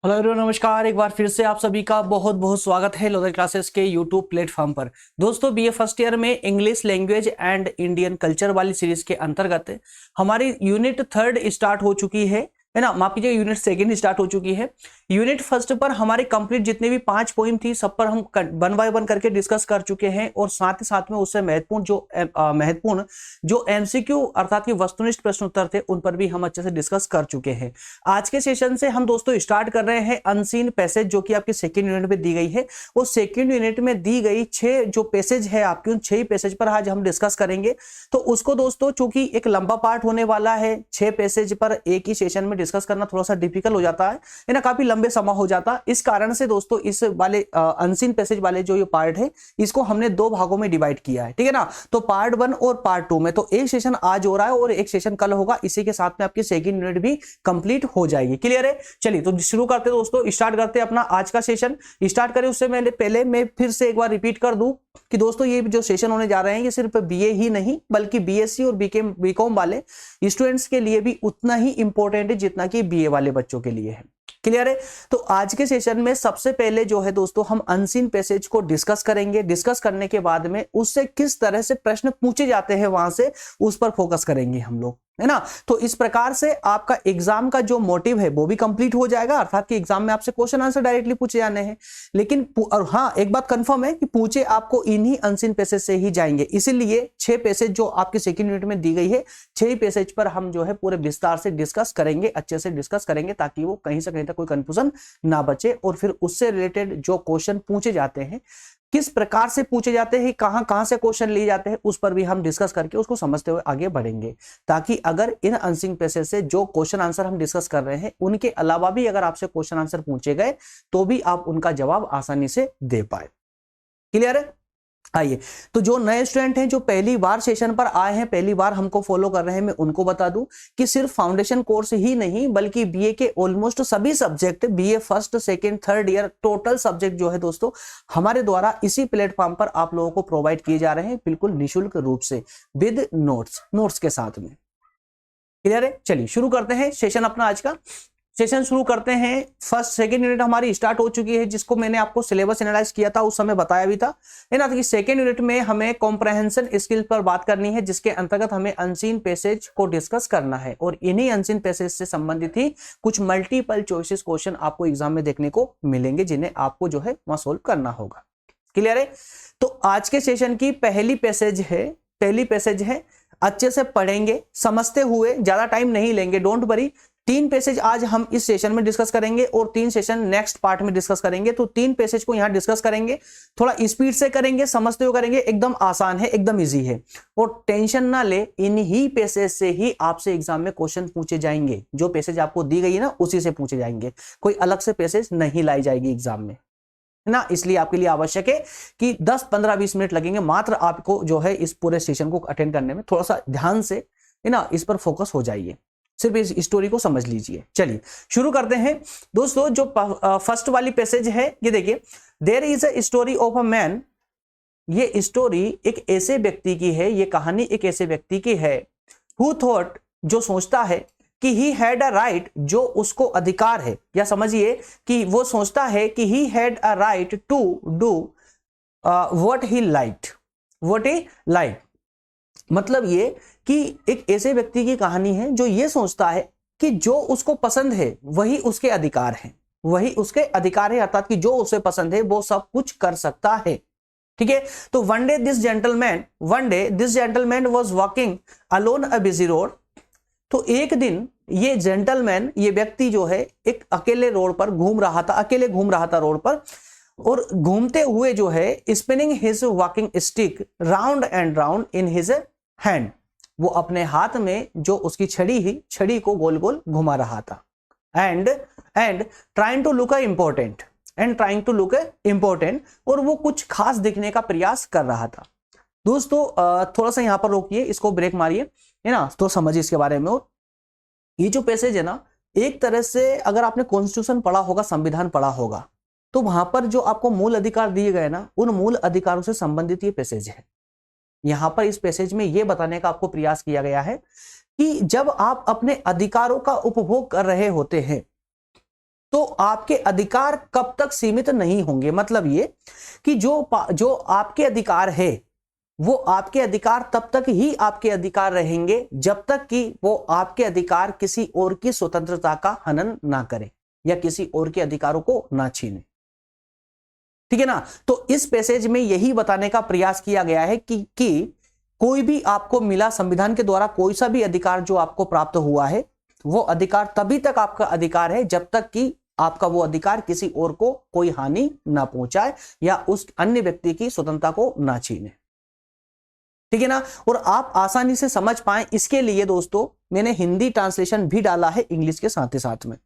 Hello everyone, नमस्कार। एक बार फिर से आप सभी का बहुत बहुत स्वागत है लोधर क्लासेस के यूट्यूब प्लेटफॉर्म पर। दोस्तों, बीए फर्स्ट ईयर में English language and Indian culture वाली सीरीज के अंतर्गत हमारी यूनिट थर्ड स्टार्ट हो चुकी है ना। माफ कीजिए, यूनिट सेकंड स्टार्ट हो चुकी है। यूनिट फर्स्ट पर हमारे कंप्लीट जितने भी 5 पॉइंट थी सब पर हम वन बाय वन करके डिस्कस कर चुके हैं, और साथ ही साथ में उससे महत्वपूर्ण जो एमसीक्यू अर्थात कि वस्तुनिष्ठ प्रश्न उत्तर थे उन पर भी हम अच्छे से डिस्कस कर चुके हैं। आज के सेशन से हम दोस्तों स्टार्ट कर रहे हैं अनसीन पैसेज, जो कि आपकी सेकेंड यूनिट में दी गई है। वो सेकेंड यूनिट में दी गई 6 जो पैसेज है आपकी, उन 6 पैसेज पर आज हम डिस्कस करेंगे। तो उसको दोस्तों चूंकि एक लंबा पार्ट होने वाला है, 6 पैसेज पर एक ही सेशन में डिस्कस करना थोड़ा सा डिफिकल्ट हो जाता है ना, काफी लंबे समय हो जाता। इस कारण से दोस्तों इस वाले अनसीन पैसेज वाले जो ये पार्ट है इसको हमने 2 भागों में डिवाइड किया है, ठीक है ना। तो पार्ट 1 और पार्ट 2 में तो एक सेशन आज हो रहा है और एक सेशन कल होगा। इसी के साथ में आपकी सेकंड यूनिट भी कंप्लीट हो जाएगी। क्लियर है? चलिए तो शुरू करते हैं दोस्तों, स्टार्ट करते हैं अपना आज का सेशन। स्टार्ट करें उससे पहले मैं फिर से एक बार रिपीट कर दूं कि दोस्तों ये जो सेशन होने जा रहे हैं ये सिर्फ बीए ही नहीं बल्कि बीएससी और बीकॉम वाले स्टूडेंट्स के लिए भी उतना ही इंपॉर्टेंट है जितना कि बीए वाले बच्चों के लिए है। क्लियर है? तो आज के सेशन में सबसे पहले जो है दोस्तों हम अनसीन पैसेज को डिस्कस करेंगे। डिस्कस करने के बाद में उससे किस तरह से प्रश्न पूछे जाते हैं वहां से उस पर फोकस करेंगे हम लोग, है ना। तो इस प्रकार से आपका एग्जाम का जो मोटिव है वो भी कंप्लीट हो जाएगा, अर्थात कि एग्जाम में आपसे क्वेश्चन आंसर डायरेक्टली पूछे जाने हैं। लेकिन और हाँ, एक बात कंफर्म है कि पूछे आपको इन्हीं अनसीन पैसेज से ही जाएंगे। इसीलिए 6 पैसेज जो आपकी सेकंड यूनिट में दी गई है, 6 पैसेज पर हम जो है पूरे विस्तार से डिस्कस करेंगे, अच्छे से डिस्कस करेंगे, ताकि वो कहीं से कहीं तक कोई कंफ्यूजन ना बचे। और फिर उससे रिलेटेड जो क्वेश्चन पूछे जाते हैं, किस प्रकार से पूछे जाते हैं, कहां से क्वेश्चन लिए जाते हैं, उस पर भी हम डिस्कस करके उसको समझते हुए आगे बढ़ेंगे। ताकि अगर इन अनसीन पैसेज से जो क्वेश्चन आंसर हम डिस्कस कर रहे हैं उनके अलावा भी अगर आपसे क्वेश्चन आंसर पूछे गए तो भी आप उनका जवाब आसानी से दे पाए। क्लियर है? आइए, तो जो नए स्टूडेंट हैं जो पहली बार सेशन पर आए हैं, पहली बार हमको फॉलो कर रहे हैं, मैं उनको बता दूं कि सिर्फ फाउंडेशन कोर्स ही नहीं बल्कि बीए के ऑलमोस्ट सभी subject, BA first second third year total subject जो है दोस्तों हमारे द्वारा इसी प्लेटफॉर्म पर आप लोगों को प्रोवाइड किए जा रहे हैं, बिल्कुल निःशुल्क रूप से, विद नोट्स के साथ में। क्लियर है? चलिए शुरू करते हैं सेशन अपना। आज का सेशन शुरू करते हैं। फर्स्ट सेकंड यूनिट हमारी स्टार्ट हो चुकी है, जिसको मैंने आपको सिलेबस एनालाइज किया था उस समय बताया भी था, है ना। तो सेकंड यूनिट में हमें कॉम्प्रहेंशन स्किल पर बात करनी है, जिसके अंतर्गत हमें अनसीन पैसेज को डिस्कस करना है। और इन्हीं अनसीन पैसेज से संबंधित ही कुछ मल्टीपल चॉइसेस क्वेश्चन आपको एग्जाम में देखने को मिलेंगे, जिन्हें आपको जो है वहां सोल्व करना होगा। क्लियर है? तो आज के सेशन की पहली पैसेज है, अच्छे से पढ़ेंगे समझते हुए, ज्यादा टाइम नहीं लेंगे, डोंट वरी। 3 पैसेज आज हम इस सेशन में डिस्कस करेंगे और 3 सेशन नेक्स्ट पार्ट में डिस्कस करेंगे। तो 3 पैसेज को यहां डिस्कस करेंगे, थोड़ा स्पीड से करेंगे, समझते हुए करेंगे, एकदम आसान है, एकदम इजी है। और टेंशन ना ले, इन्हीं पैसेज से ही आपसे एग्जाम में क्वेश्चन पूछे जाएंगे। जो पैसेज आपको दी गई है ना उसी से पूछे जाएंगे, कोई अलग से पैसेज नहीं लाई जाएगी एग्जाम में, है ना। इसलिए आपके लिए आवश्यक है कि 10 15 20 मिनट लगेंगे मात्र आपको जो है इस पूरे सेशन को अटेंड करने में। थोड़ा सा ध्यान से, है ना, इस पर फोकस हो जाइए, सिर्फ इस स्टोरी को समझ लीजिए। चलिए शुरू करते हैं दोस्तों। जो फर्स्ट वाली पैसेज है ये देखिए, there is a story of a man. ये स्टोरी एक ऐसे व्यक्ति की है, ये कहानी एक ऐसे व्यक्ति की है, हु थॉट, जो सोचता है कि ही हैड अ राइट, जो उसको अधिकार है, या समझिए कि वो सोचता है कि he had a right to do what he like. मतलब ये कि एक ऐसे व्यक्ति की कहानी है जो ये सोचता है कि जो उसको पसंद है वही उसके अधिकार है, अर्थात कि जो उसे पसंद है वो सब कुछ कर सकता है। ठीक है? तो one day this gentleman was walking alone a busy road. तो एक दिन ये जेंटलमैन, ये व्यक्ति जो है एक अकेले रोड पर घूम रहा था रोड पर, और घूमते हुए जो है spinning his walking stick round and round in his hand, वो अपने हाथ में जो उसकी छड़ी को गोल गोल घुमा रहा था। And trying to look important, और वो कुछ खास दिखने का प्रयास कर रहा था। दोस्तों थोड़ा सा यहां पर रोकिए, इसको ब्रेक मारिए, है ना, तो समझिए इसके बारे में। और ये जो पैसेज है ना, एक तरह से अगर आपने कॉन्स्टिट्यूशन पढ़ा होगा, संविधान पढ़ा होगा, तो वहां पर जो आपको मूल अधिकार दिए गए ना, उन मूल अधिकारों से संबंधित ये पैसेज है। यहां पर इस पैसेज में यह बताने का आपको प्रयास किया गया है कि जब आप अपने अधिकारों का उपभोग कर रहे होते हैं तो आपके अधिकार कब तक सीमित नहीं होंगे। मतलब ये कि जो आपके अधिकार है वो आपके अधिकार तब तक ही आपके अधिकार रहेंगे जब तक कि वो आपके अधिकार किसी और की स्वतंत्रता का हनन ना करे या किसी और के अधिकारों को ना छीने। ठीक है ना। तो इस पैसेज में यही बताने का प्रयास किया गया है कि कोई भी आपको मिला संविधान के द्वारा कोई सा भी अधिकार जो आपको प्राप्त हुआ है वो अधिकार तभी तक आपका अधिकार है जब तक कि आपका वो अधिकार किसी और को कोई हानि ना पहुंचाए या उस अन्य व्यक्ति की स्वतंत्रता को ना छीने। ठीक है ना। और आप आसानी से समझ पाए इसके लिए दोस्तों मैंने हिंदी ट्रांसलेशन भी डाला है इंग्लिश के साथ ही साथ में,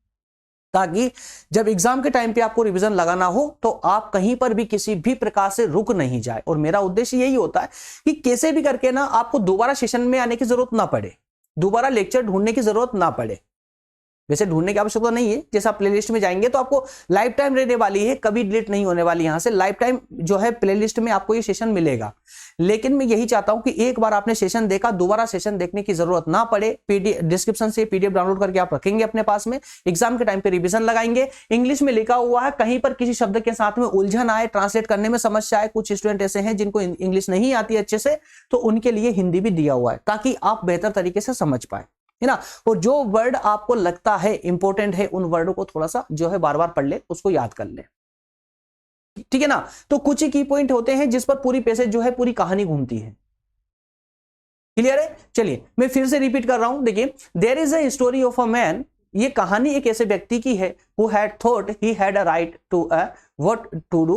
ताकि जब एग्जाम के टाइम पे आपको रिवीजन लगाना हो तो आप कहीं पर भी किसी भी प्रकार से रुक नहीं जाए। और मेरा उद्देश्य यही होता है कि कैसे भी करके ना आपको दोबारा सेशन में आने की जरूरत ना पड़े, दोबारा लेक्चर ढूंढने की जरूरत ना पड़े। वैसे ढूंढने की आवश्यकता नहीं है, जैसे आप प्लेलिस्ट में जाएंगे तो आपको लाइफ टाइम रहने वाली है, कभी डिलीट नहीं होने वाली। यहां से लाइफ टाइम जो है प्लेलिस्ट में आपको ये सेशन मिलेगा। लेकिन मैं यही चाहता हूं कि एक बार आपने सेशन देखा दोबारा सेशन देखने की जरूरत ना पड़े। पीडीएफ डिस्क्रिप्शन से पीडीएफ डाउनलोड करके आप रखेंगे अपने पास में, एग्जाम के टाइम पे रिवीजन लगाएंगे। इंग्लिश में लिखा हुआ है, कहीं पर किसी शब्द के साथ में उलझन आए, ट्रांसलेट करने में समस्या आए, कुछ स्टूडेंट ऐसे हैं जिनको इंग्लिश नहीं आती अच्छे से, तो उनके लिए हिंदी भी दिया हुआ है ताकि आप बेहतर तरीके से समझ पाए, है ना। और जो वर्ड आपको लगता है इंपॉर्टेंट है उन वर्डों को थोड़ा सा जो है बार बार पढ़ ले, उसको याद कर ले। ठीक है ना। तो कुछ ही की पॉइंट होते हैं जिस पर पूरी पैसेज जो है पूरी कहानी घूमती है। क्लियर है। चलिए मैं फिर से रिपीट कर रहा हूं, देखिए there is a story of a man, ये कहानी एक ऐसे व्यक्ति की है who had thought he had a right to what to do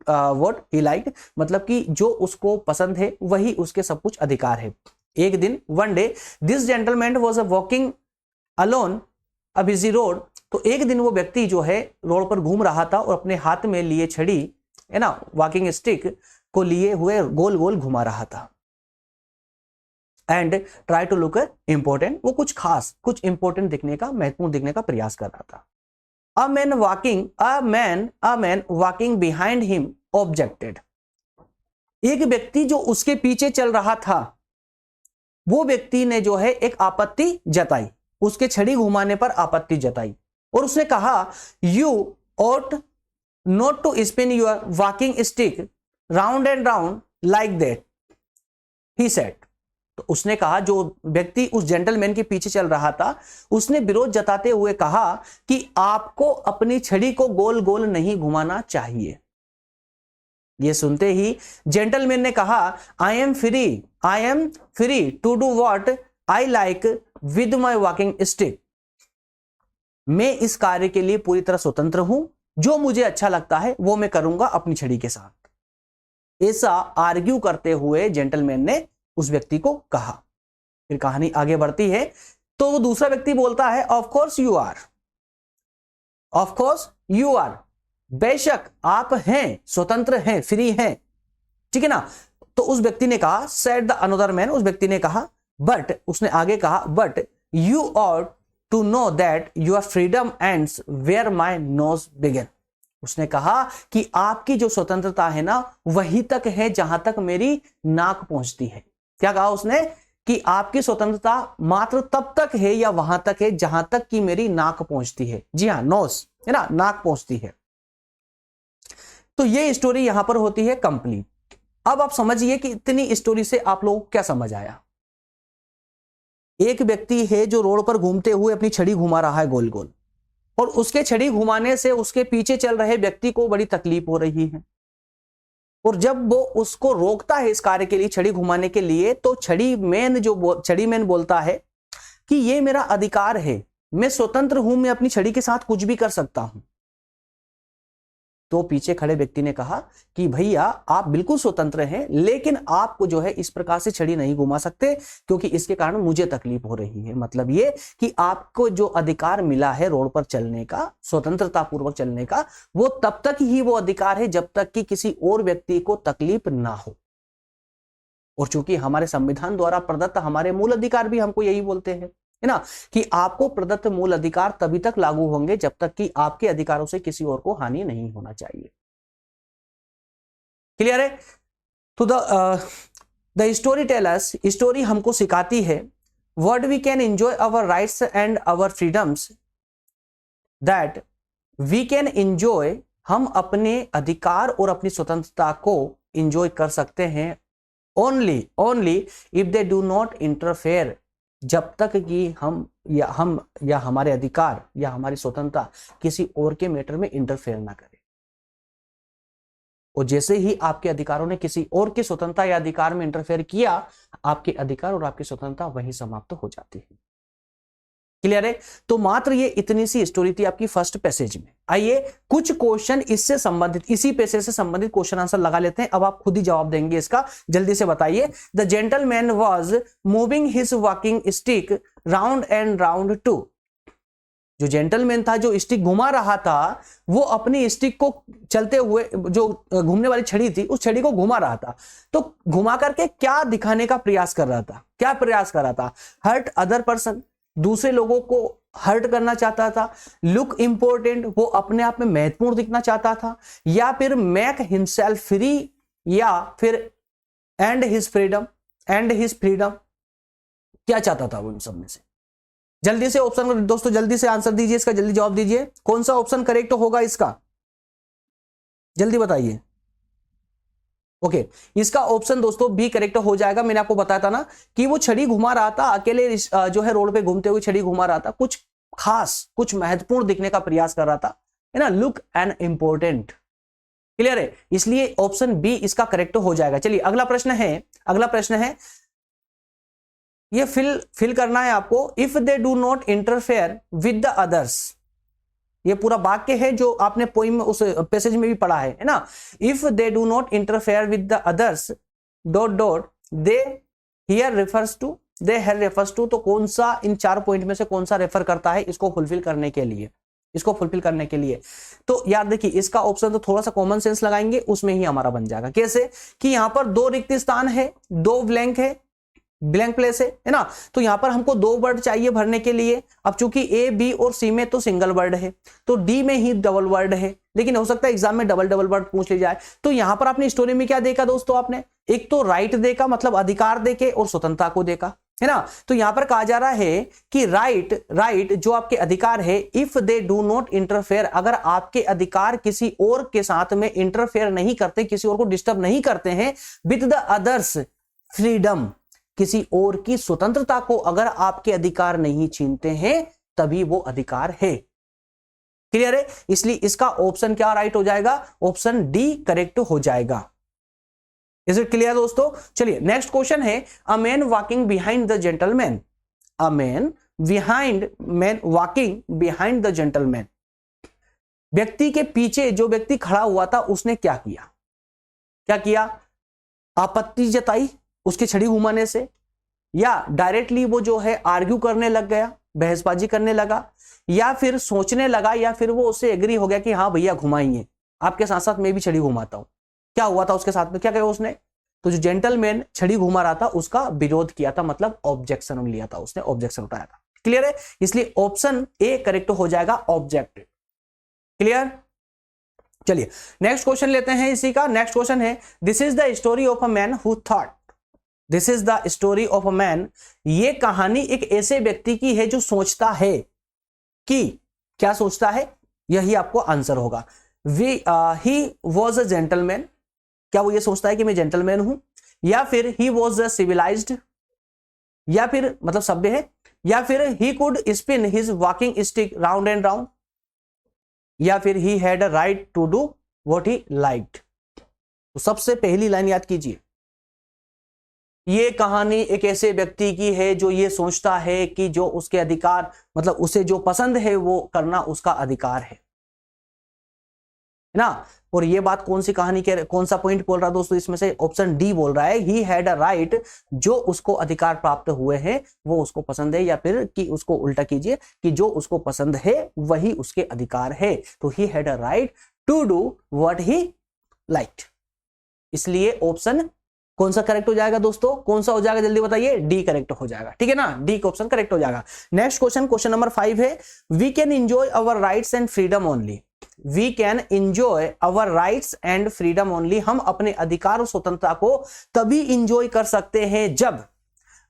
what he like, मतलब कि जो उसको पसंद है वही उसके सब कुछ अधिकार है। एक दिन one day this gentleman was walking alone a busy road, तो एक दिन वो व्यक्ति जो है रोड पर घूम रहा था और अपने हाथ में लिए छड़ी है ना, वॉकिंग स्टिक को लिए हुए गोल गोल घुमा रहा था। And try to look important, वो कुछ खास कुछ इंपॉर्टेंट दिखने का, महत्वपूर्ण दिखने का प्रयास कर रहा था। A man walking behind him objected, एक व्यक्ति जो उसके पीछे चल रहा था वो व्यक्ति ने जो है एक आपत्ति जताई, उसके छड़ी घुमाने पर आपत्ति जताई और उसने कहा you ought not to spin your walking stick round and round like that, he said। तो उसने कहा, जो व्यक्ति उस जेंटलमैन के पीछे चल रहा था उसने विरोध जताते हुए कहा कि आपको अपनी छड़ी को गोल गोल नहीं घुमाना चाहिए। ये सुनते ही जेंटलमैन ने कहा I am free to do what I like with my walking stick, मैं इस कार्य के लिए पूरी तरह स्वतंत्र हूं, जो मुझे अच्छा लगता है वो मैं करूंगा अपनी छड़ी के साथ। ऐसा आर्ग्यू करते हुए जेंटलमैन ने उस व्यक्ति को कहा। फिर कहानी आगे बढ़ती है तो दूसरा व्यक्ति बोलता है ऑफ कोर्स यू आर, बेशक आप हैं, स्वतंत्र हैं, फ्री हैं। ठीक है ना। तो उस व्यक्ति ने कहा सेड द अनदर मैन, उस व्यक्ति ने कहा बट, उसने आगे कहा but you ought to know that your freedom ends where my nose begin, उसने कहा कि आपकी जो स्वतंत्रता है ना वहीं तक है जहां तक मेरी नाक पहुंचती है। क्या कहा उसने कि आपकी स्वतंत्रता मात्र तब तक है या वहां तक है जहां तक कि मेरी नाक पहुंचती है। जी हाँ, नोज है ना, नाक पहुंचती है। तो ये स्टोरी यहां पर होती है कंप्लीट। अब आप समझिए कि इतनी स्टोरी से आप लोगों को क्या समझ आया। एक व्यक्ति है जो रोड पर घूमते हुए अपनी छड़ी घुमा रहा है गोल गोल, और उसके छड़ी घुमाने से उसके पीछे चल रहे व्यक्ति को बड़ी तकलीफ हो रही है, और जब वो उसको रोकता है इस कार्य के लिए, छड़ी घुमाने के लिए, तो छड़ी मैन बोलता है कि ये मेरा अधिकार है, मैं स्वतंत्र हूं, मैं अपनी छड़ी के साथ कुछ भी कर सकता हूं। तो पीछे खड़े व्यक्ति ने कहा कि भैया आप बिल्कुल स्वतंत्र हैं, लेकिन आपको जो है इस प्रकार से छड़ी नहीं घुमा सकते क्योंकि इसके कारण मुझे तकलीफ हो रही है। मतलब ये कि आपको जो अधिकार मिला है रोड पर चलने का, स्वतंत्रता पूर्वक चलने का, वो तब तक ही वो अधिकार है जब तक कि किसी और व्यक्ति को तकलीफ ना हो। और चूंकि हमारे संविधान द्वारा प्रदत्त हमारे मूल अधिकार भी हमको यही बोलते हैं, है ना, कि आपको प्रदत्त मूल अधिकार तभी तक लागू होंगे जब तक कि आपके अधिकारों से किसी और को हानि नहीं होना चाहिए। क्लियर है। तो the story tell us, story हमको सिखाती है what we can enjoy our rights and our freedoms that we can enjoy, हम अपने अधिकार और अपनी स्वतंत्रता को एंजॉय कर सकते हैं only if they do not interfere, जब तक कि हम या हमारे अधिकार या हमारी स्वतंत्रता किसी और के मैटर में इंटरफेयर ना करे। और जैसे ही आपके अधिकारों ने किसी और की स्वतंत्रता या अधिकार में इंटरफेयर किया, आपके अधिकार और आपकी स्वतंत्रता वहीं समाप्त हो जाती है। क्लियर है? तो मात्र ये इतनी सी स्टोरी थी आपकी फर्स्ट पैसेज में। आइए कुछ क्वेश्चन इससे संबंधित, इसी पैसेज से संबंधित क्वेश्चन आंसर लगा लेते हैं। अब आप खुद ही जवाब देंगे इसका, जल्दी से बताइए। The gentleman was moving his walking stick round and round to, जो जेंटलमैन था जो स्टिक घुमा रहा था, वो अपनी स्टिक को चलते हुए, जो घूमने वाली छड़ी थी उस छड़ी को घुमा रहा था। तो घुमा करके क्या दिखाने का प्रयास कर रहा था? क्या प्रयास कर रहा था? हर्ट अदर पर्सन, दूसरे लोगों को हर्ट करना चाहता था। लुक इंपॉर्टेंट, वो अपने आप में महत्वपूर्ण दिखना चाहता था। या फिर मेक हिमसेल्फ फ्री, या फिर एंड हिज फ्रीडम, क्या चाहता था वो इन सब में से? जल्दी से ऑप्शन दोस्तों, जल्दी से आंसर दीजिए इसका, जल्दी जवाब दीजिए। कौन सा ऑप्शन करेक्ट होगा इसका? जल्दी बताइए। ओके, इसका ऑप्शन दोस्तों बी करेक्ट हो जाएगा। मैंने आपको बताया था ना कि वो छड़ी घुमा रहा था, अकेले जो है रोड पे घूमते हुए छड़ी घुमा रहा था, कुछ खास, कुछ महत्वपूर्ण दिखने का प्रयास कर रहा था, है ना, लुक एंड इंपॉर्टेंट। क्लियर है? इसलिए ऑप्शन बी इसका करेक्ट हो जाएगा। चलिए अगला प्रश्न है, ये फिल करना है आपको। If they do not interfere with the others, ये पूरा वाक्य है जो आपने पोइम में, उस पैसेज में भी पढ़ा है ना। If they do not interfere with the others dot dot they here refers to, तो कौन सा इन 4 पॉइंट में से कौन सा रेफर करता है इसको फुलफिल करने के लिए? तो यार देखिए, इसका ऑप्शन तो थोड़ा सा कॉमन सेंस लगाएंगे, उसमें ही हमारा बन जाएगा। कैसे? कि यहां पर 2 रिक्त स्थान है, 2 ब्लैंक प्लेस है ना। तो यहां पर हमको 2 वर्ड चाहिए भरने के लिए। अब चूंकि ए, बी और सी में तो सिंगल वर्ड है, तो डी में ही डबल वर्ड है, लेकिन हो सकता है एग्जाम में डबल वर्ड पूछ ली जाए। तो यहां पर आपने स्टोरी में क्या देखा दोस्तों? आपने एक तो राइट देखा, मतलब अधिकार देके, और स्वतंत्रता को देखा, है ना। तो यहां पर कहा जा रहा है कि राइट जो आपके अधिकार है, if they do not interfere, अगर आपके अधिकार किसी और के साथ में इंटरफेयर नहीं करते, किसी और को डिस्टर्ब नहीं करते हैं, विद द अदर्स फ्रीडम, किसी और की स्वतंत्रता को अगर आपके अधिकार नहीं छीनते हैं, तभी वो अधिकार है। क्लियर है? इसलिए इसका ऑप्शन क्या राइट हो जाएगा? ऑप्शन डी करेक्ट हो जाएगा। इज इट क्लियर दोस्तों? चलिए नेक्स्ट क्वेश्चन है, a man walking behind the gentleman, walking behind the gentleman, व्यक्ति के पीछे जो व्यक्ति खड़ा हुआ था उसने क्या किया? आपत्ति जताई उसकी छड़ी घुमाने से, या डायरेक्टली वो जो है आर्ग्यू करने लग गया, बहसबाजी करने लगा, या फिर सोचने लगा, या फिर वो उससे एग्री हो गया कि हाँ भैया घुमाइए, आपके साथ साथ मैं भी छड़ी घुमाता हूं। क्या हुआ था उसके साथ में? क्या किया उसने? तो जो जेंटलमैन छड़ी घुमा रहा था उसका विरोध किया था, मतलब ऑब्जेक्शन लिया था, उसने ऑब्जेक्शन उठाया था। क्लियर है? इसलिए ऑप्शन ए करेक्ट हो जाएगा, ऑब्जेक्ट। क्लियर? चलिए नेक्स्ट क्वेश्चन लेते हैं इसी का। नेक्स्ट क्वेश्चन है, this is the story of a man who thought, this is the story of a man, ये कहानी एक ऐसे व्यक्ति की है जो सोचता है कि, क्या सोचता है? यही आपको आंसर होगा। ही वॉज अ जेंटलमैन, क्या वो ये सोचता है कि मैं जेंटलमैन हूं? या फिर ही वॉज अ सिविलाइज्ड, या फिर मतलब सभ्य है, या फिर he could spin his walking stick round and round, या फिर he had a right to do what he liked. तो सबसे पहली लाइन याद कीजिए, ये कहानी एक ऐसे व्यक्ति की है जो ये सोचता है कि जो उसके अधिकार, मतलब उसे जो पसंद है वो करना उसका अधिकार है ना। और ये बात कौन सी कहानी के, कौन सा पॉइंट बोल रहा है दोस्तों इसमें से? ऑप्शन डी बोल रहा है, ही हैड अ राइट, जो उसको अधिकार प्राप्त हुए हैं वो उसको पसंद है, या फिर कि उसको उल्टा कीजिए कि जो उसको पसंद है वही उसके अधिकार है। तो he had a right to do what he liked. इसलिए ऑप्शन कौन सा करेक्ट हो जाएगा दोस्तों? कौन सा हो जाएगा जल्दी बताइए? डी करेक्ट हो जाएगा। ठीक है ना, डी का ऑप्शन करेक्ट हो जाएगा। नेक्स्ट क्वेश्चन, क्वेश्चन नंबर 5 है, we can enjoy our rights and freedom only, we can enjoy our rights and freedom only, हम अपने अधिकार और स्वतंत्रता को तभी एंजॉय कर सकते हैं जब,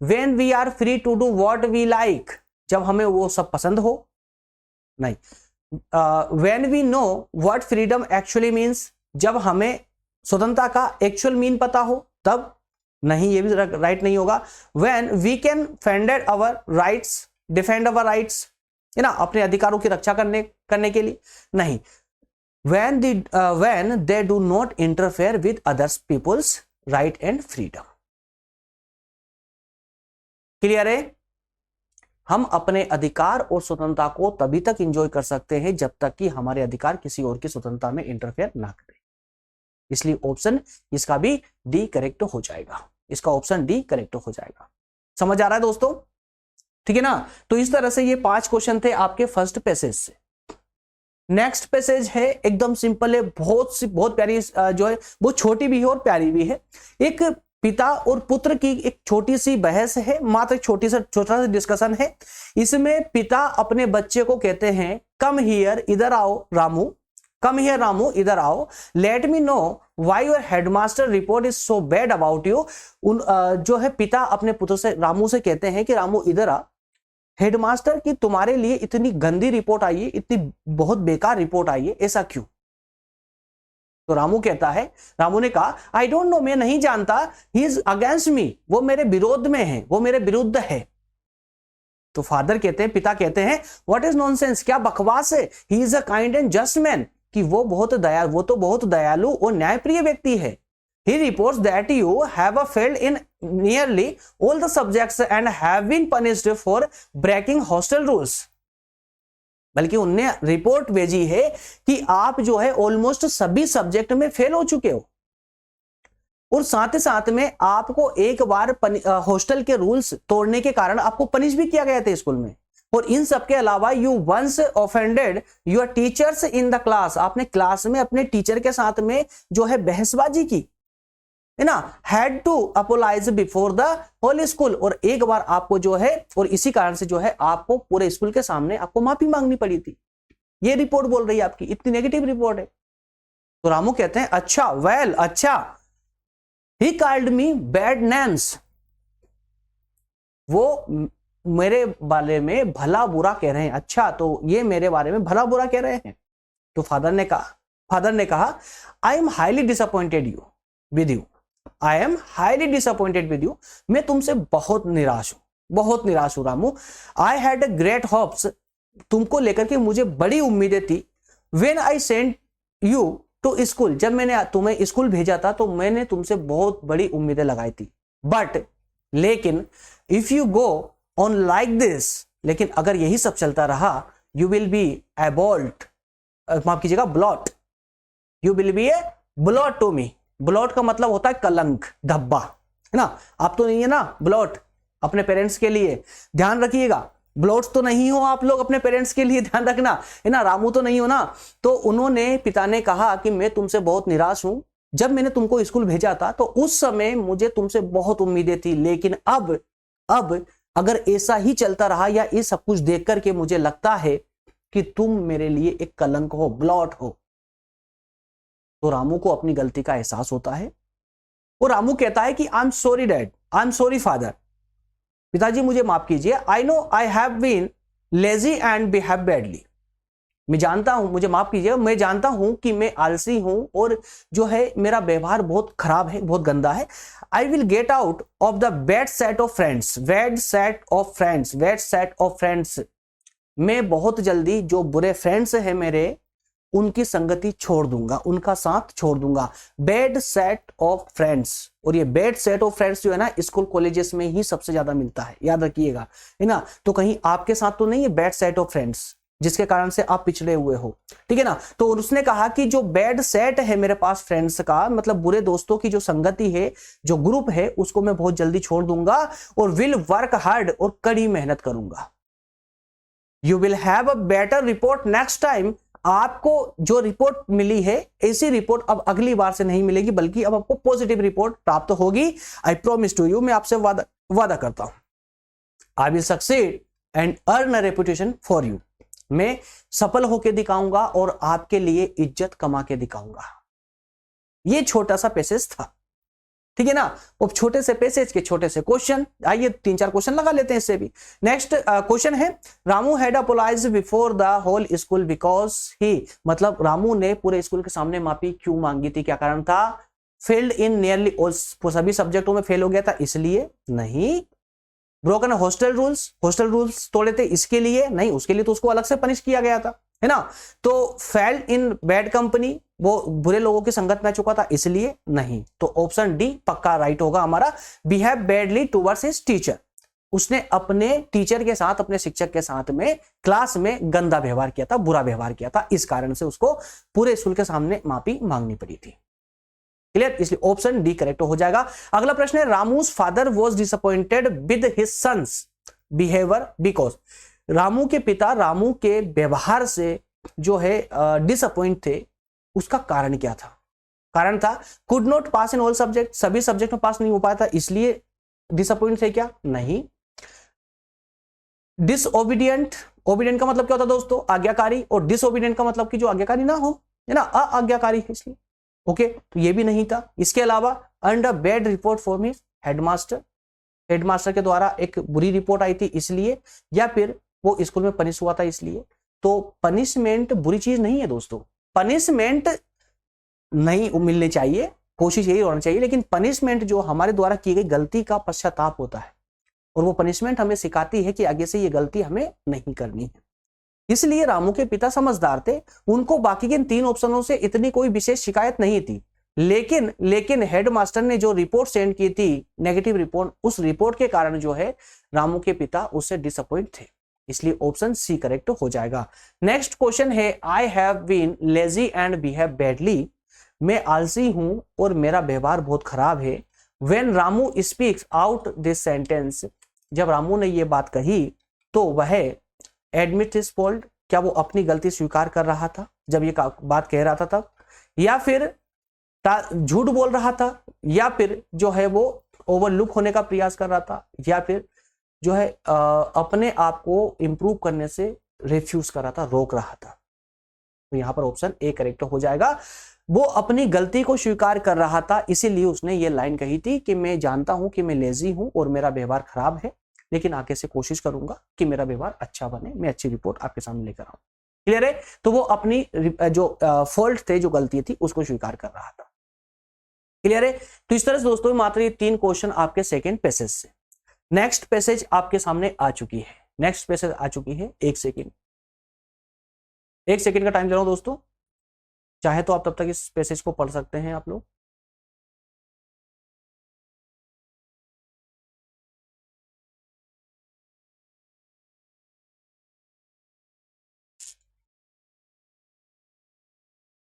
when we are free to do what we like, जब हमें वो सब पसंद हो, नहीं, when we know what freedom actually means, जब हमें स्वतंत्रता का एक्चुअल मीन पता हो तब, नहीं ये भी राइट नहीं होगा। When we can defend our rights, defend our rights, है ना, अपने अधिकारों की रक्षा करने के लिए, नहीं। when they do not interfere with others people's right and freedom। Clear है? हम अपने अधिकार और स्वतंत्रता को तभी तक एंजॉय कर सकते हैं जब तक कि हमारे अधिकार किसी और की स्वतंत्रता में इंटरफेयर ना करें। इसलिए ऑप्शन इसका भी डी करेक्ट हो जाएगा, इसका ऑप्शन डी करेक्ट हो जाएगा। समझ आ रहा है दोस्तों? ठीक है ना? तो इस तरह से ये 5 क्वेश्चन थे आपके फर्स्ट पैसेज से। नेक्स्ट पैसेज है एकदम सिंपल है, बहुत प्यारी जो है, बहुत छोटी भी है और प्यारी भी है। एक पिता और पुत्र की एक छोटी सी बहस है, मात्र छोटा सा डिस्कशन है। इसमें पिता अपने बच्चे को कहते हैं, कम हियर, इधर आओ रामू, कम हियर रामू, इधर आओ, let me know why your headmaster report is so bad about you. जो है पिता अपने पुत्र से, रामू से कहते हैं कि रामू इधर आ, हेडमास्टर की तुम्हारे लिए इतनी गंदी रिपोर्ट आई है, इतनी बहुत बेकार रिपोर्ट आई है, ऐसा क्यों? तो रामू कहता है, रामू ने कहा, आई डोंट नो, मैं नहीं जानता, ही इज अगेंस्ट मी, वो मेरे विरोध में है, वो मेरे विरुद्ध है। तो फादर कहते हैं, पिता कहते हैं, व्हाट इज नॉनसेंस, क्या बकवास है, he is a kind and just man, कि वो तो बहुत दयालु और न्यायप्रिय व्यक्ति है। He reports that you have failed in nearly all the subjects and have been punished for breaking hostel rules। बल्कि उनने रिपोर्ट भेजी है कि आप जो है ऑलमोस्ट सभी सब्जेक्ट में फेल हो चुके हो, और साथ ही साथ में आपको एक बार हॉस्टल के रूल्स तोड़ने के कारण आपको पनिश भी किया गया था स्कूल में। और इन सब के अलावा you once offended your teachers in the class, आपने क्लास में अपने टीचर के साथ में जो है बहसबाजी की, है ना, had to apologise before the whole school, और एक बार आपको जो है, और इसी कारण से जो है आपको पूरे स्कूल के सामने आपको माफी मांगनी पड़ी थी। ये रिपोर्ट बोल रही है आपकी, इतनी नेगेटिव रिपोर्ट है। तो रामू कहते हैं, अच्छा, वेल, अच्छा, he called me bad names, वो मेरे बारे में भला बुरा कह रहे हैं। अच्छा, तो ये मेरे बारे में भला बुरा कह रहे हैं। तो फादर ने कहा, I am highly disappointed with you, I am highly disappointed with you, मैं तुमसे बहुत निराश हूं Ramu. I had great hopes, तुमको लेकर के मुझे बड़ी उम्मीदें थी। When I sent you to school, जब मैंने तुम्हें स्कूल भेजा था तो मैंने तुमसे बहुत बड़ी उम्मीदें लगाई थी। बट, लेकिन, if you go on like this, लेकिन अगर यही सब चलता रहा, यू विल बी एबॉल्ट, माफ कीजिएगा, blot, you will be a blot to me. Blot का मतलब होता है कलंक, धब्बा, है ना। आप तो नहीं है ना ब्लॉट अपने पेरेंट्स के लिए, ध्यान रखिएगा, ब्लॉट्स तो नहीं हो आप लोग अपने पेरेंट्स के लिए, ध्यान रखना, है ना। रामू तो नहीं हो ना। तो उन्होंने, पिता ने कहा कि मैं तुमसे बहुत निराश हूं, जब मैंने तुमको स्कूल भेजा था तो उस समय मुझे तुमसे बहुत उम्मीदें थी, लेकिन अब अगर ऐसा ही चलता रहा या ये सब कुछ देख करके मुझे लगता है कि तुम मेरे लिए एक कलंक हो, ब्लॉट हो। तो रामू को अपनी गलती का एहसास होता है और रामू कहता है कि I am sorry dad, I am sorry father, पिताजी मुझे माफ कीजिए। I know I have been lazy and behave badly, मैं जानता हूं, मुझे माफ कीजिए, मैं जानता हूं कि मैं आलसी हूं और जो है मेरा व्यवहार बहुत खराब है, बहुत गंदा है। I will get out of the bad set of friends, bad set of friends, bad set of friends, मैं बहुत जल्दी जो बुरे फ्रेंड्स हैं मेरे, उनकी संगति छोड़ दूंगा, उनका साथ छोड़ दूंगा। बैड सेट ऑफ फ्रेंड्स, और ये बैड सेट ऑफ फ्रेंड्स जो है ना स्कूल कॉलेजेस में ही सबसे ज्यादा मिलता है, याद रखिएगा, है ना। तो कहीं आपके साथ तो नहीं है बैड सेट ऑफ फ्रेंड्स जिसके कारण से आप पिछड़े हुए हो, ठीक है ना। तो उसने कहा कि जो बैड सेट है मेरे पास फ्रेंड्स का, मतलब बुरे दोस्तों की जो संगति है, जो ग्रुप है, उसको मैं बहुत जल्दी छोड़ दूंगा और विल वर्क हार्ड, और कड़ी मेहनत करूंगा। You will have a better report next time, आपको जो रिपोर्ट मिली है ऐसी रिपोर्ट अब अगली बार से नहीं मिलेगी, बल्कि अब आपको पॉजिटिव रिपोर्ट प्राप्त होगी। आई प्रॉमिस टू यू, मैं आपसे वादा करता हूं। I will succeed and earn a reputation for you, मैं सफल होकर दिखाऊंगा और आपके लिए इज्जत कमा के दिखाऊंगा। ये छोटा सा पैसेज था, ठीक है ना। अब छोटे से पैसेज के छोटे से क्वेश्चन, आइए 3-4 क्वेश्चन लगा लेते हैं इससे भी। नेक्स्ट क्वेश्चन है, Ramu had apologised before the whole school because he, मतलब रामू ने पूरे स्कूल के सामने माफी क्यों मांगी थी, क्या कारण था? फेल्ड इन नियरली ऑल, सभी सब्जेक्टों में फेल हो गया था इसलिए नहीं। ब्रोकन हॉस्टल रूल्स तोड़े थे इसके लिए नहीं, उसके लिए तो उसको अलग से पनिश किया गया था, है ना। तो फेल इन बैड कंपनी, वो बुरे लोगों की संगत में चुका था इसलिए नहीं। तो ऑप्शन डी पक्का राइट होगा हमारा। Behave badly towards his teacher, उसने अपने टीचर के साथ, अपने शिक्षक के साथ में क्लास में गंदा व्यवहार किया था, बुरा व्यवहार किया था, इस कारण से उसको पूरे स्कूल के सामने माफी मांगनी पड़ी थी। क्लियर, इसलिए ऑप्शन डी करेक्ट हो जाएगा। अगला प्रश्न है, Ramu's father was disappointed with his son's behaviour because, Ramu के पिता रामू के व्यवहार से जो है डिसअपॉइंट थे, उसका कारण क्या था? कारण था could not pass in all subject, सभी सब्जेक्ट में पास नहीं हो पाया था इसलिए डिसअपॉइंट थे क्या? नहीं। डिसओबीडियंट, ओबीडियंट का मतलब क्या होता है दोस्तों? आज्ञाकारी, और डिसओबीडियंट का मतलब कि जो आज्ञाकारी ना हो, है ना, अआज्ञाकारी है इसलिए। ओके, तो ये भी नहीं था। इसके अलावा under bad report for his headmaster, headmaster के द्वारा एक बुरी रिपोर्ट आई थी इसलिए, या फिर वो स्कूल में पनिश हुआ था इसलिए। तो पनिशमेंट बुरी चीज नहीं है दोस्तों, पनिशमेंट नहीं मिलनी चाहिए, कोशिश यही होनी चाहिए, लेकिन पनिशमेंट जो हमारे द्वारा की गई गलती का पश्चाताप होता है, और वो पनिशमेंट हमें सिखाती है कि आगे से ये गलती हमें नहीं करनी है। इसलिए रामू के पिता समझदार थे, उनको बाकी के 3 ऑप्शनों से इतनी कोई विशेष शिकायत नहीं थी, लेकिन हेडमास्टर ने जो रिपोर्ट सेंड की थी, नेगेटिव रिपोर्ट, उस रिपोर्ट के कारण जो है रामू के पिता उससे डिसअपॉइंट थे, इसलिए ऑप्शन सी करेक्ट हो जाएगा। नेक्स्ट क्वेश्चन है, I have been lazy and behave badly, मैं आलसी हूं और मेरा व्यवहार बहुत खराब है। When Ramu speaks out this sentence, जब रामू ने ये बात कही तो वह एडमिट हिज फॉल्ट, क्या वो अपनी गलती स्वीकार कर रहा था जब ये बात कह रहा था तब, या फिर झूठ बोल रहा था, या फिर जो है वो ओवरलुक होने का प्रयास कर रहा था, या फिर जो है अपने आप को इंप्रूव करने से रिफ्यूज कर रहा था, रोक रहा था। तो यहां पर ऑप्शन ए करेक्ट हो जाएगा। वो अपनी गलती को स्वीकार कर रहा था, इसीलिए उसने ये लाइन कही थी कि मैं जानता हूं कि मैं लेजी हूं और मेरा व्यवहार खराब है, लेकिन आगे से कोशिश करूंगा कि मेरा व्यवहार अच्छा बने, मैं अच्छी रिपोर्ट आपके सामने लेकर आऊं। क्लियर है? तो वो अपनी जो फॉल्ट थे, जो गलती थी, उसको स्वीकार कर रहा था। क्लियर है? तो इस तरह से दोस्तों मात्र ये 3 क्वेश्चन आपके सेकेंड पैसेज से। नेक्स्ट पैसेज आपके सामने आ चुकी है, नेक्स्ट पैसेज आ चुकी है। 1 सेकेंड का टाइम दे रहा हूं दोस्तों, चाहे तो आप तब तक इस पैसेज को पढ़ सकते हैं आप लोग।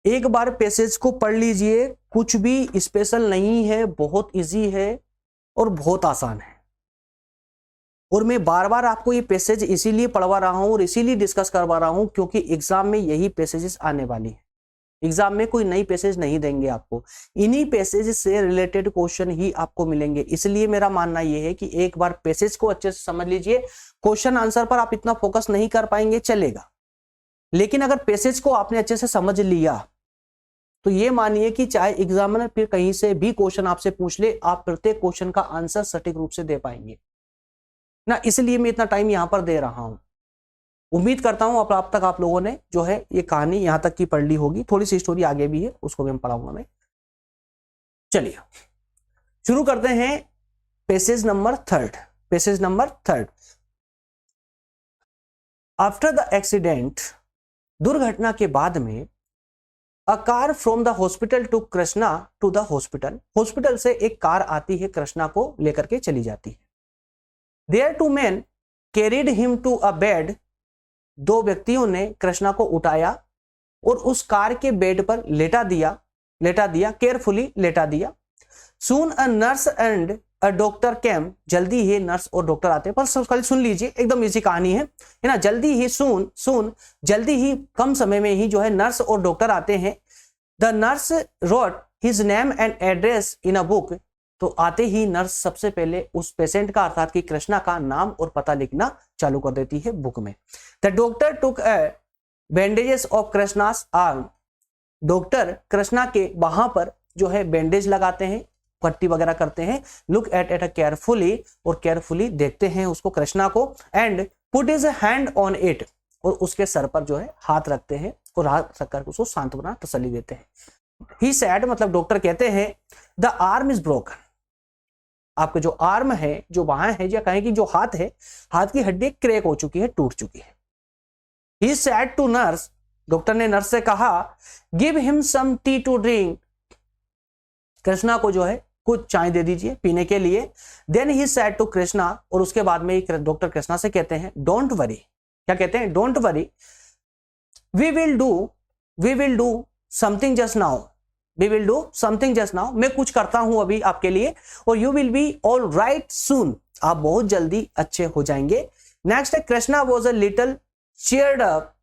एक बार पैसेज को पढ़ लीजिए, कुछ भी स्पेशल नहीं है, बहुत इजी है और बहुत आसान है। और मैं बार बार आपको ये पैसेज इसीलिए पढ़वा रहा हूं और इसीलिए डिस्कस करवा रहा हूं क्योंकि एग्जाम में यही पैसेजेस आने वाली है। एग्जाम में कोई नई पैसेज नहीं देंगे आपको, इन्हीं पैसेज से रिलेटेड क्वेश्चन ही आपको मिलेंगे। इसलिए मेरा मानना यह है कि एक बार पैसेज को अच्छे से समझ लीजिए। क्वेश्चन आंसर पर आप इतना फोकस नहीं कर पाएंगे, चलेगा, लेकिन अगर पैसेज को आपने अच्छे से समझ लिया तो ये मानिए कि चाहे एग्जामिनर फिर कहीं से भी क्वेश्चन आपसे पूछ ले, आप प्रत्येक क्वेश्चन का आंसर सटीक रूप से दे पाएंगे ना। इसलिए मैं इतना टाइम यहां पर दे रहा हूं। उम्मीद करता हूं अब तक आप लोगों ने जो है ये कहानी यहां तक की पढ़ ली होगी। थोड़ी सी स्टोरी आगे भी है, उसको भी हम पढ़ाऊंगा मैं। चलिए शुरू करते हैं passage number 3। Passage number 3, after the accident, दुर्घटना के बाद में, a car from the hospital to Krishna to the hospital, hospital से एक कार आती है, कृष्णा को लेकर के चली जाती है। There 2 men carried him to a bed, 2 व्यक्तियों ने कृष्णा को उठाया और उस कार के बेड पर लेटा दिया, केयरफुली लेटा दिया। Soon a nurse and a doctor came, जल्दी ही नर्स और डॉक्टर आते हैं। पर सुन लीजिए, एकदम इजी कहानी है ना। जल्दी ही जल्दी ही कम समय में ही जो है नर्स और डॉक्टर आते हैं। The nurse road his name and address in a book, तो आते ही नर्स सबसे पहले उस पेशेंट का अर्थात कि कृष्णा का नाम और पता लिखना चालू कर देती है बुक में। The doctor took bandages of Krishna's arm, doctor Krishna के वहां पर जो है बैंडेज लगाते हैं, पट्टी वगैरह करते हैं, लुक एट एट केयरफुली, और केयरफुली देखते हैं उसको कृष्णा को, and put is hand on it, और उसके सर पर जो है हाथ रखते हैं और हाथ रखकर उसको सांत्वना तसल्ली देते हैं। ही सैड मतलब डॉक्टर कहते हैं द आर्म इज ब्रोकन, आपका जो आर्म है, जो वहां है, या कहें कि जो हाथ है, हाथ की हड्डी क्रैक हो चुकी है, टूट चुकी है। He said to nurse, doctor ने नर्स से कहा give him some tea to drink, Krishna को जो है कुछ चाय दे दीजिए पीने के लिए। Then he said to Krishna, और उसके बाद में डॉक्टर कृष्णा से कहते हैं डोंट वरी, क्या कहते हैं, don't worry, we will do something just now, we will do something just now, मैं कुछ करता हूं अभी आपके लिए, और you will be all right soon, आप बहुत जल्दी अच्छे हो जाएंगे। नेक्स्ट है Krishna was a little cheered up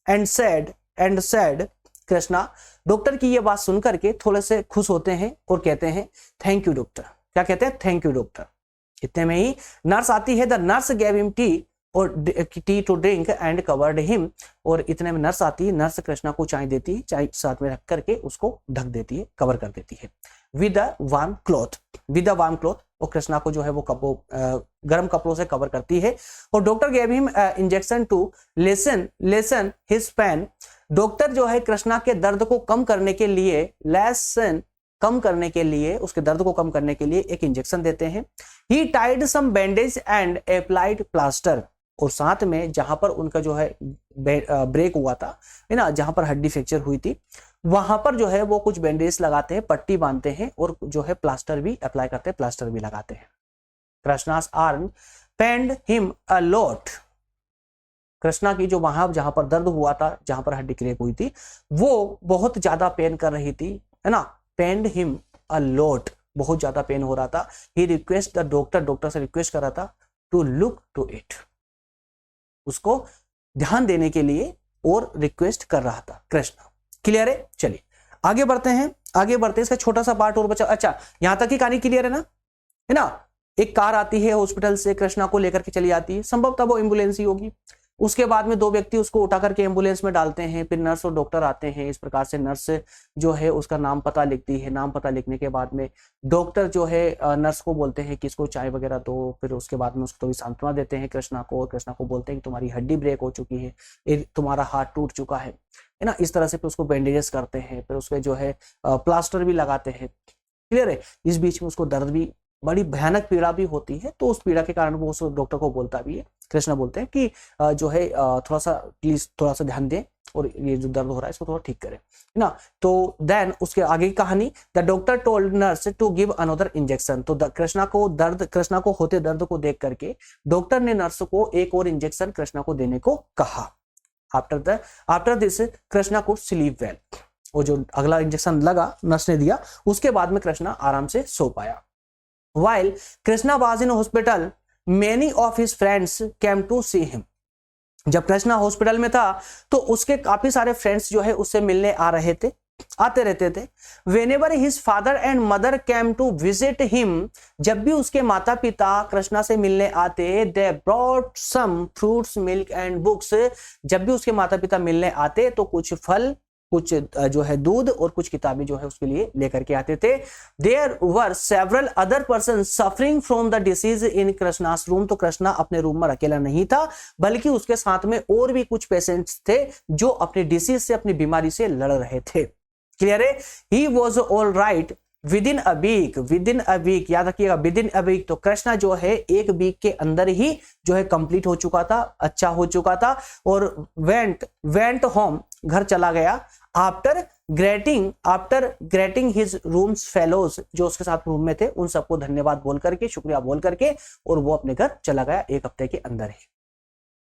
and sad, Krishna doctor की ये बात सुनकर के थोड़े से खुश होते हैं और कहते हैं थैंक यू डॉक्टर, क्या कहते हैं, थैंक यू डॉक्टर। इतने में ही नर्स आती है, the nurse gave him tea और tea to drink and covered him, और इतने में नर्स आती है, नर्स कृष्णा को चाय देती है, चाय साथ में रख करके उसको ढक देती है, कवर कर देती है विद अ वार्म क्लॉथ, और कृष्णा को जो है वो गर्म कपड़ों से कवर करती है। और doctor gave him injection to lessen his pain, doctor जो है कृष्णा के दर्द को कम करने के लिए, उसके दर्द को कम करने के लिए एक इंजेक्शन देते हैं। He tied some bandage and applied plaster, और साथ में जहां पर उनका जो है ब्रेक हुआ था, है ना, जहां पर हड्डी फ्रैक्चर हुई थी, वहां पर जो है वो कुछ बैंडेज लगाते हैं, पट्टी बांधते हैं, और जो है प्लास्टर भी अप्लाई करते हैं, प्लास्टर भी लगाते हैं। Krishna's arm pained him a lot, Krishna की जो वहां जहां पर दर्द हुआ था, जहां पर हड्डी क्रैक हुई थी, वो बहुत ज्यादा पेन कर रही थी, है ना, पेंड हिम अ लॉट, बहुत ज्यादा पेन हो रहा था। ही रिक्वेस्ट द डॉक्टर से रिक्वेस्ट कर रहा था टू लुक टू इट, उसको ध्यान देने के लिए और रिक्वेस्ट कर रहा था कृष्णा। क्लियर है, चलिए आगे बढ़ते हैं, इसका छोटा सा पार्ट और बचा। अच्छा, यहां तक की कहानी क्लियर है ना, एक कार आती है हॉस्पिटल से, कृष्णा को लेकर के चली आती है, संभवतः वो एम्बुलेंस ही होगी। उसके बाद में दो व्यक्ति उसको उठा करके एम्बुलेंस में डालते हैं, फिर नर्स और डॉक्टर आते हैं। इस प्रकार से नर्स जो है उसका नाम पता लिखती है, नाम पता लिखने के बाद में डॉक्टर जो है नर्स को बोलते हैं कि इसको चाय वगैरह दो, फिर उसके बाद में उसको थोड़ी सांत्वना देते हैं कृष्णा को, और कृष्णा को बोलते हैं कि तुम्हारी हड्डी ब्रेक हो चुकी है, तुम्हारा हाथ टूट चुका है ना, इस तरह से फिर उसको बैंडेजेस करते हैं, फिर उसके जो है प्लास्टर भी लगाते हैं। क्लियर है, इस बीच में उसको दर्द भी, बड़ी भयानक पीड़ा भी होती है, तो उस पीड़ा के कारण वो उस डॉक्टर को बोलता भी है, कृष्णा बोलते हैं कि जो है थोड़ा सा प्लीज थोड़ा सा ध्यान दें और ये जो दर्द हो रहा है इसको थोड़ा ठीक करें, है ना। तो देन उसके आगे की कहानी, the doctor told nurse to give another injection, तो कृष्णा को होते दर्द को देख करके डॉक्टर ने नर्स को एक और इंजेक्शन कृष्णा को देने को कहा। आफ्टर दिस कृष्णा को स्लीप वेल, वो जो अगला इंजेक्शन लगा नर्स ने दिया, उसके बाद में कृष्णा आराम से सो पाया। While Krishna was in hospital, many of his friends came to see him. जब कृष्णा हॉस्पिटल में था तो उसके काफी सारे फ्रेंड्स जो है उससे मिलने आते रहते थे। Whenever his father and mother came to visit him, जब भी उसके माता पिता कृष्णा से मिलने आते, they brought some fruits, milk and books. जब भी उसके माता पिता मिलने आते तो कुछ फल, कुछ जो है दूध और कुछ किताबें जो है उसके लिए लेकर के आते थे। There were several other persons suffering from the disease in Krishna's room, तो कृष्णा अपने रूम में अकेला नहीं था, बल्कि उसके साथ में और भी कुछ पेशेंट्स थे जो अपने डिसीज से, अपनी बीमारी से लड़ रहे थे। क्लियर है, he was all right within a week, याद रखिएगा within a week, तो कृष्णा जो है एक वीक के अंदर ही जो है कंप्लीट हो चुका था, अच्छा हो चुका था, और went home, घर चला गया। After grating his rooms fellows, जो उसके साथ रूम में थे उन सबको धन्यवाद बोल करके, शुक्रिया बोल करके, और वो अपने घर चला गया एक हफ्ते के अंदर ही।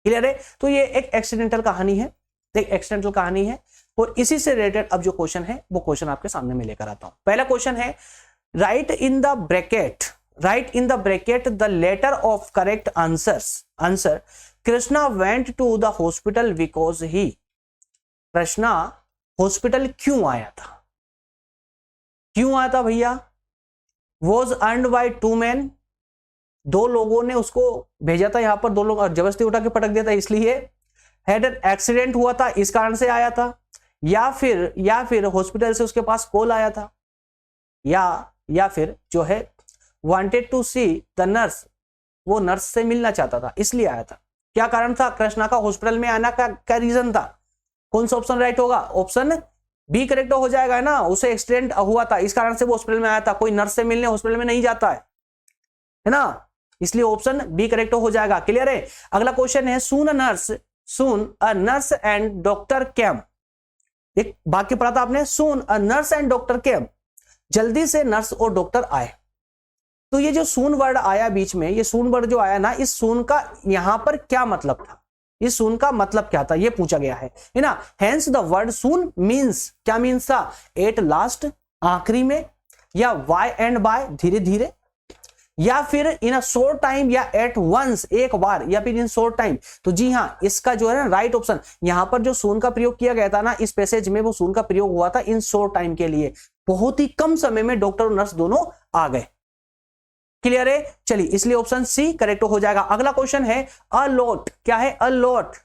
क्लियर है, तो ये एक एक्सीडेंटल कहानी है, और इसी से रिलेटेड अब जो क्वेश्चन है वो क्वेश्चन आपके सामने में लेकर आता हूं। पहला क्वेश्चन है, write in the bracket the letter of correct answer. Krishna went to the hospital because he, Krishna hospital क्यों आया था भैया? वॉज अर्न्ड बाय 2 men, 2 लोगों ने उसको भेजा था, यहां पर 2 लोग जबरदस्ती उठा के पटक दिया था इसलिए। हैड एन एक्सीडेंट हुआ था इस कारण से आया था, या फिर हॉस्पिटल से उसके पास कॉल आया था, या या फिर जो है wanted to see the nurse, वो नर्स से मिलना चाहता था इसलिए आया था। क्या कारण था कृष्णा का हॉस्पिटल में आना का, क्या रीजन था? कौन सा ऑप्शन राइट होगा? ऑप्शन बी करेक्ट हो जाएगा ना, उसे एक्सीडेंट हुआ था इस कारण से वो हॉस्पिटल में आया था। कोई नर्स से मिलने हॉस्पिटल में नहीं जाता है ना, इसलिए ऑप्शन बी करेक्ट हो जाएगा। क्लियर है? अगला क्वेश्चन है soon a nurse and doctor came. एक वाक्य पढ़ा था आपने, soon a nurse and doctor came, जल्दी से नर्स और डॉक्टर आए। तो ये जो सून वर्ड आया बीच में, ये सून वर्ड जो आया ना, इस सून का यहां पर क्या मतलब था? इस सून का मतलब क्या था ये पूछा गया है ना। Hence the word soon means, क्या मींस था? एट लास्ट, आखिरी में, या वाई एंड बाय, धीरे धीरे, या फिर इन अ शॉर्ट टाइम, या एट वंस, एक बार, या फिर इन शॉर्ट टाइम। तो जी हां, इसका जो है ना राइट ऑप्शन, यहां पर जो सून का प्रयोग किया गया था ना इस पैसेज में, वो सून का प्रयोग हुआ था इन शॉर्ट टाइम के लिए। बहुत ही कम समय में डॉक्टर और नर्स दोनों आ गए। क्लियर है? चलिए, इसलिए ऑप्शन सी करेक्ट हो जाएगा। अगला क्वेश्चन है अलॉट। क्या है? अलॉट,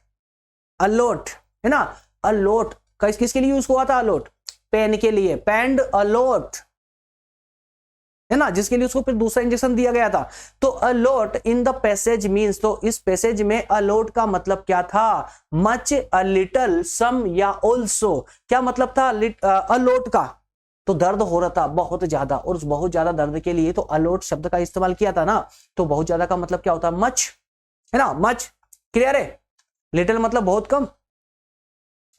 अलॉट है ना। अलॉट किसके लिए यूज हुआ था? अलॉट पेन के लिए, पेंड अलॉट है ना, जिसके लिए उसको फिर दूसरा इंजेक्शन दिया गया था। तो a lot in the passage means, तो इस पैसेज में अलॉट का मतलब क्या था? मच, अ लिटल, सम, या ऑल्सो। क्या मतलब था अलॉट का? तो दर्द हो रहा था बहुत ज्यादा, और उस बहुत ज्यादा दर्द के लिए तो अलॉट शब्द का इस्तेमाल किया था ना। तो बहुत ज्यादा का मतलब क्या होता है? मच है ना, मच। क्लियर है? लिटिल मतलब बहुत कम,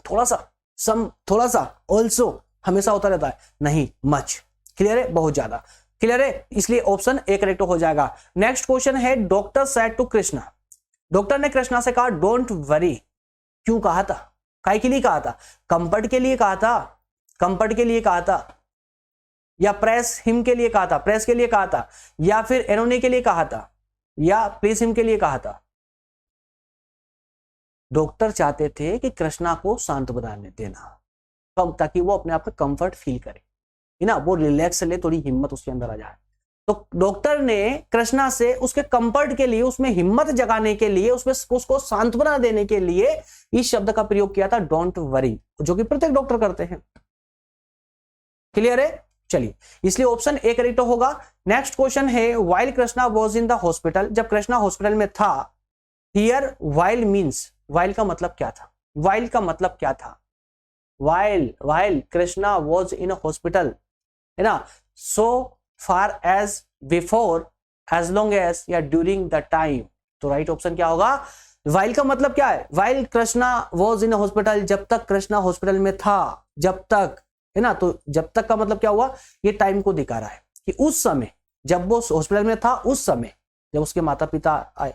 थोड़ा सा, सम थोड़ा सा, ऑल्सो हमेशा होता रहता है, नहीं मच। क्लियर है? बहुत ज्यादा। क्लियर है? इसलिए ऑप्शन ए करेक्ट हो जाएगा। नेक्स्ट क्वेश्चन है doctor said to Krishna. Doctor ने कृष्णा से कहा डोंट वरी। क्यों कहा था? काय के लिए कहा था? कंफर्ट के लिए कहा था, कंफर्ट के लिए कहा था, या प्रेस हिम के लिए कहा था, प्रेस के लिए कहा था, या फिर एनोनी के लिए कहा था, या प्लीज हिम के लिए कहा था? डॉक्टर चाहते थे कि कृष्णा को शांत बनाने देना, कब, ताकि वो अपने आप में कंफर्ट फील करे, है ना, वो रिलैक्स ले, थोड़ी हिम्मत उसके अंदर आ जाए। तो डॉक्टर ने कृष्णा से उसके कंफर्ट के लिए, उसमें हिम्मत जगाने के लिए, उसमें उसको सांत्वना देने के लिए इस शब्द का प्रयोग किया था डोंट वरी, जो कि प्रत्येक डॉक्टर करते हैं। क्लियर है? चलिए, इसलिए ऑप्शन ए करेक्ट होगा। नेक्स्ट क्वेश्चन है while Krishna was in the hospital. जब कृष्णा हॉस्पिटल में था। हियर वाइल मींस, वाइल का मतलब क्या था? वाइल का मतलब क्या था? While Krishna was in hospital, है ना, so far as, before, as long as, या ड्यूरिंग द टाइम। तो राइट ऑप्शन क्या होगा? वाइल का मतलब क्या है? While Krishna was in hospital, जब तक कृष्णा हॉस्पिटल में था, जब तक, है ना। तो जब तक का मतलब क्या हुआ? ये टाइम को दिखा रहा है कि उस समय जब वो हॉस्पिटल में था, उस समय जब उसके माता पिता आए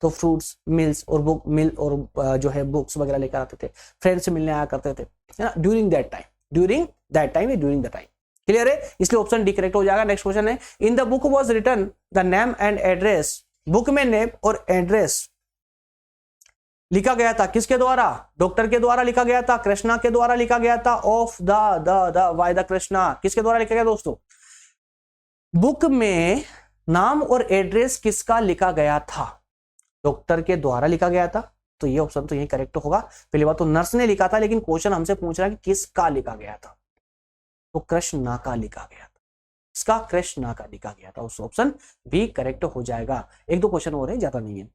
तो फ्रूट्स, मिल्स और बुक मिल और जो है बुक्स वगैरह लेकर आते थे, फ्रेंड्स से मिलने आया करते थे, है ना, during that time, during that time, during the time. Clear है? इसलिए ऑप्शन डी करेक्ट हो जाएगा। नेक्स्ट क्वेश्चन है in the book was written the name and address. Book में नेम और एड्रेस लिखा गया था किसके द्वारा? डॉक्टर के द्वारा लिखा गया था, कृष्णा के द्वारा लिखा गया था, of the why the Krishna, किसके द्वारा लिखा गया दोस्तों? बुक में नाम और एड्रेस किसका लिखा गया था? डॉक्टर के द्वारा लिखा गया था। तो ये ऑप्शन तो यही करेक्ट होगा। पहली बात तो नर्स ने लिखा था, लेकिन क्वेश्चन हमसे पूछ रहा है कि किसका लिखा गया था, तो कृष्णा का लिखा गया था। इसका कृष्णा का लिखा गया था, उस ऑप्शन भी करेक्ट हो जाएगा। एक दो क्वेश्चन हो रहे हैं, ज्यादा नहीं है।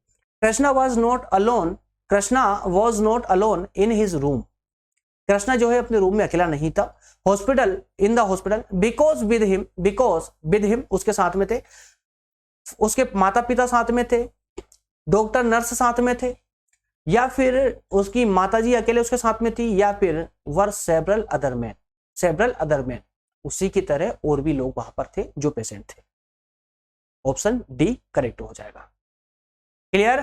Krishna was not alone, Krishna was not alone in his room. Krishna जो है अपने रूम में अकेला नहीं था। Hospital, in the hospital, because with him, उसके साथ में थे, उसके माता पिता साथ में थे, डॉक्टर नर्स साथ में थे, या फिर उसकी माताजी अकेले उसके साथ में थी, या फिर वर सेवरल अदर मैन, उसी की तरह और भी लोग वहां पर थे जो पेशेंट थे। ऑप्शन डी करेक्ट हो जाएगा। Clear?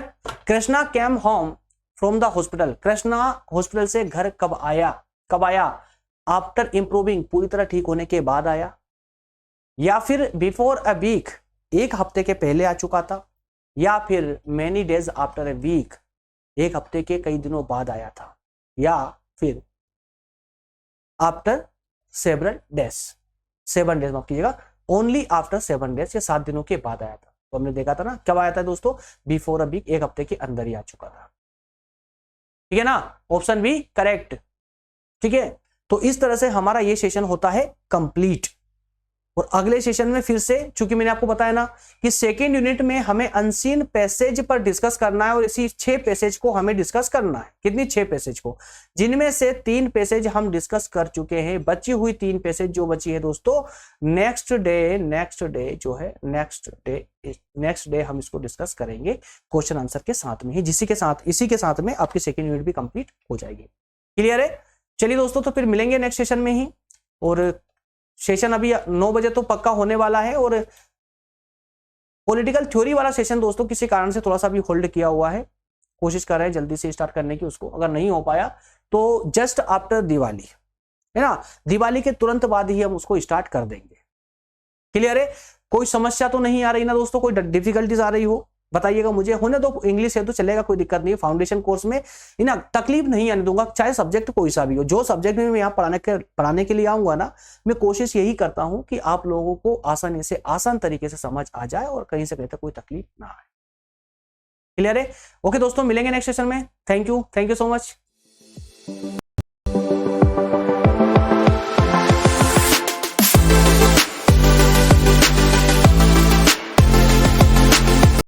Krishna came home from the hospital. Krishna hospital से घर कब आया? आफ्टर इंप्रूविंग, पूरी तरह ठीक होने के बाद आया, या फिर बिफोर अ वीक, एक हफ्ते के पहले आ चुका था, या फिर many days after a week, एक हफ्ते के कई दिनों बाद आया था, या फिर आफ्टर सेवरल डेज, 7 डेज, माफ कीजिएगा, ओनली आफ्टर 7 डेज, या 7 दिनों के बाद आया था। तो हमने देखा था ना कब आया था दोस्तों? बिफोर अ वीक, एक हफ्ते के अंदर ही आ चुका था। ठीक है ना? Option B correct. ठीक है, तो इस तरह से हमारा ये सेशन होता है कंप्लीट। और अगले सेशन में फिर से, चूंकि मैंने आपको बताया ना कि सेकेंड यूनिट में हमें अनसीन पैसेज पर डिस्कस करना है और इसी 6 पैसेज को हमें डिस्कस करना है। कितनी? 6 पैसेज को, जिनमें से 3 पैसेज हम डिस्कस कर चुके हैं। बची हुई 3 पैसेज जो बची है दोस्तों, नेक्स्ट डे जो है, नेक्स्ट डे हम इसको डिस्कस करेंगे क्वेश्चन आंसर के साथ में ही, इसी के साथ में आपकी सेकेंड यूनिट भी कंप्लीट हो जाएगी। क्लियर है? चलिए दोस्तों, तो फिर मिलेंगे नेक्स्ट सेशन में ही। और सेशन अभी 9 बजे तो पक्का होने वाला है। और पॉलिटिकल थ्योरी वाला सेशन दोस्तों किसी कारण से थोड़ा सा भी होल्ड किया हुआ है, कोशिश कर रहे हैं जल्दी से स्टार्ट करने की उसको। अगर नहीं हो पाया तो जस्ट आफ्टर दिवाली, है ना, दिवाली के तुरंत बाद ही हम उसको स्टार्ट कर देंगे। क्लियर है? कोई समस्या तो नहीं आ रही ना दोस्तों? कोई डिफिकल्टीज आ रही हो बताइएगा मुझे। होने दो, इंग्लिश है तो चलेगा, कोई दिक्कत नहीं है। फाउंडेशन कोर्स में ना तकलीफ नहीं आने दूंगा, चाहे सब्जेक्ट कोई सा भी हो। जो सब्जेक्ट में मैं यहाँ पढ़ाने के लिए आऊंगा ना, मैं कोशिश यही करता हूं कि आप लोगों को आसानी से, आसान तरीके से समझ आ जाए और कहीं से कहीं तक कोई तकलीफ ना आए। क्लियर है? ओके दोस्तों, मिलेंगे नेक्स्ट सेशन में। Thank you so much.